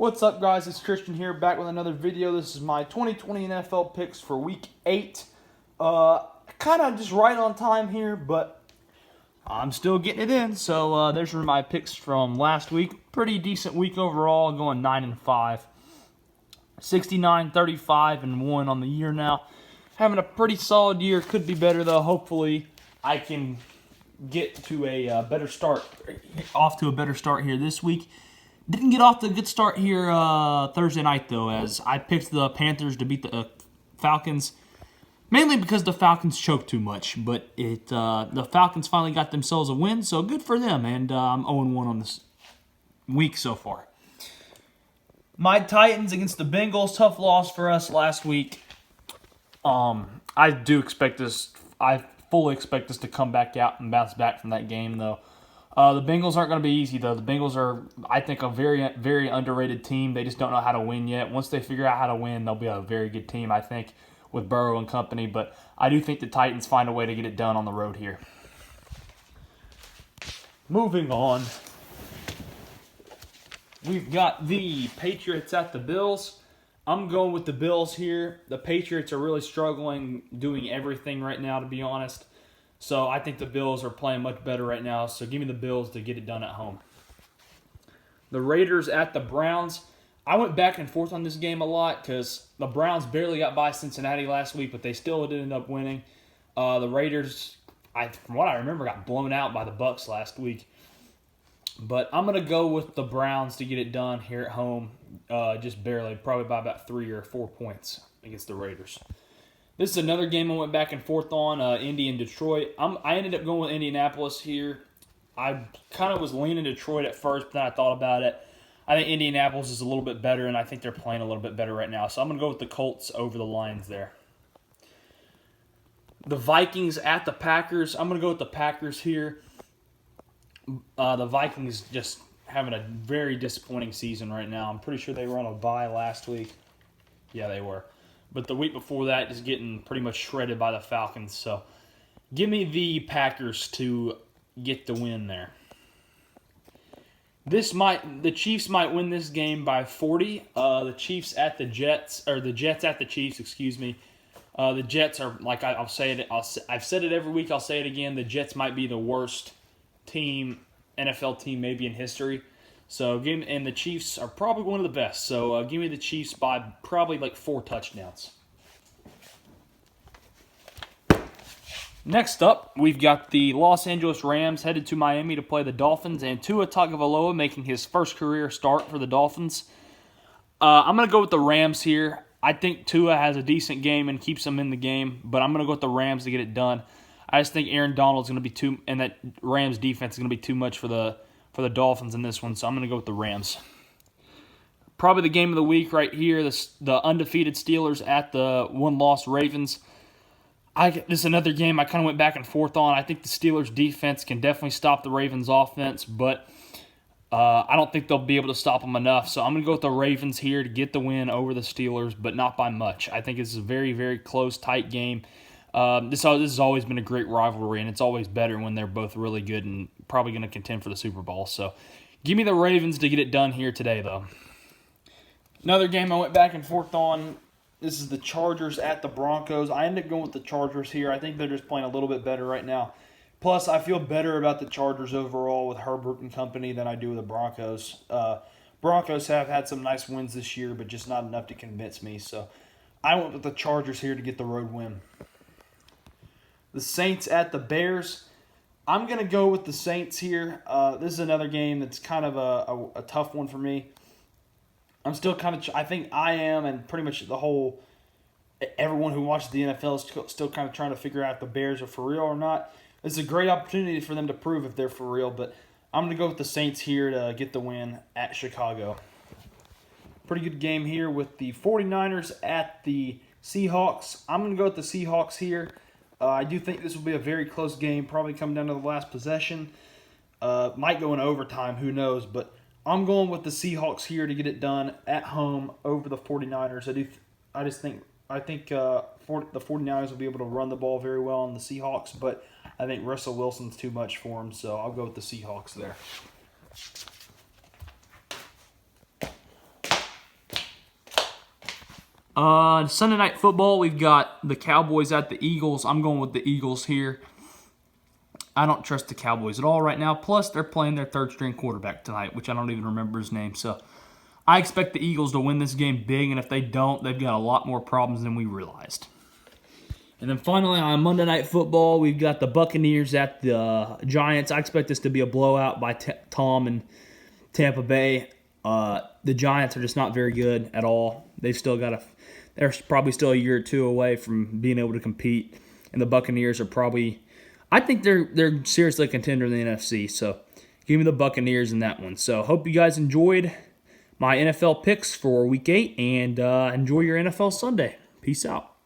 What's up, guys? It's Christian here, back with another video. This is my 2020 NFL picks for Week 8. Kind of just right on time here, but I'm still getting it in. So there's my picks from last week. Pretty decent week overall, going 9-5. 69, 35, and 1 on the year now. Having a pretty solid year. Could be better, though. Hopefully, I can get to a better start, off to a better start here this week. Didn't get off to a good start here Thursday night, though, as I picked the Panthers to beat the Falcons, mainly because the Falcons choked too much. But the Falcons finally got themselves a win, so good for them, and I'm 0-1 on this week so far. My Titans against the Bengals, tough loss for us last week. I do expect this. I fully expect us to come back out and bounce back from that game, though. The Bengals aren't going to be easy, though. The Bengals are, I think, a very, very underrated team. They just don't know how to win yet. Once they figure out how to win, they'll be a very good team, I think, with Burrow and company. But I do think the Titans find a way to get it done on the road here. Moving on, we've got the Patriots at the Bills. I'm going with the Bills here. The Patriots are really struggling doing everything right now, to be honest. So I think the Bills are playing much better right now. So give me the Bills to get it done at home. The Raiders at the Browns. I went back and forth on this game a lot because the Browns barely got by Cincinnati last week, but they still did end up winning. The Raiders, from what I remember, got blown out by the Bucs last week. But I'm going to go with the Browns to get it done here at home. Just barely, probably by about 3 or 4 points against the Raiders. This is another game I went back and forth on, Indy and Detroit. I ended up going with Indianapolis here. I kind of was leaning Detroit at first, but then I thought about it. I think Indianapolis is a little bit better, and I think they're playing a little bit better right now. So I'm going to go with the Colts over the Lions there. The Vikings at the Packers. I'm going to go with the Packers here. The Vikings just having a very disappointing season right now. I'm pretty sure they were on a bye last week. Yeah, they were. But the week before that, just getting pretty much shredded by the Falcons. So give me the Packers to get the win there. The Chiefs might win this game by 40. The Jets at the Chiefs, excuse me. The Jets are, like I'll say it. I've said it every week. I'll say it again. The Jets might be the worst NFL team maybe in history. So and the Chiefs are probably one of the best. So give me the Chiefs by probably like 4 touchdowns. Next up, we've got the Los Angeles Rams headed to Miami to play the Dolphins, and Tua Tagovailoa making his first career start for the Dolphins. I'm going to go with the Rams here. I think Tua has a decent game and keeps them in the game, but I'm going to go with the Rams to get it done. I just think Aaron Donald's going to be and that Rams defense is going to be too much for the Dolphins in this one, so I'm going to go with the Rams. Probably the game of the week right here, the undefeated Steelers at the one-loss Ravens. This is another game I kind of went back and forth on. I think the Steelers' defense can definitely stop the Ravens' offense, but I don't think they'll be able to stop them enough. So I'm going to go with the Ravens here to get the win over the Steelers, but not by much. I think this is a very, very close, tight game. This has always been a great rivalry, and it's always better when they're both really good and probably going to contend for the Super Bowl. So give me the Ravens to get it done here today, though. Another game I went back and forth on. This is the Chargers at the Broncos. I ended up going with the Chargers here. I think they're just playing a little bit better right now. Plus, I feel better about the Chargers overall with Herbert and company than I do with the Broncos. Broncos have had some nice wins this year, but just not enough to convince me. So I went with the Chargers here to get the road win. The Saints at the Bears. I'm going to go with the Saints here. This is another game that's kind of a tough one for me. I'm still I think I am, and pretty much everyone who watches the NFL is still kind of trying to figure out if the Bears are for real or not. It's a great opportunity for them to prove if they're for real, but I'm going to go with the Saints here to get the win at Chicago. Pretty good game here with the 49ers at the Seahawks. I'm going to go with the Seahawks here. I do think this will be a very close game, probably come down to the last possession. Might go in overtime, who knows, but I'm going with the Seahawks here to get it done at home over the 49ers. I think the 49ers will be able to run the ball very well on the Seahawks, but I think Russell Wilson's too much for him, so I'll go with the Seahawks there. Sunday Night Football, we've got the Cowboys at the Eagles. I'm going with the Eagles here. I don't trust the Cowboys at all right now. Plus, they're playing their third-string quarterback tonight, which I don't even remember his name. So, I expect the Eagles to win this game big, and if they don't, they've got a lot more problems than we realized. And then finally, on Monday Night Football, we've got the Buccaneers at the Giants. I expect this to be a blowout by Tom and Tampa Bay. The Giants are just not very good at all. They're probably still a year or two away from being able to compete. And the Buccaneers are probably, I think they're seriously a contender in the NFC. So give me the Buccaneers in that one. So hope you guys enjoyed my NFL picks for Week 8 and enjoy your NFL Sunday. Peace out.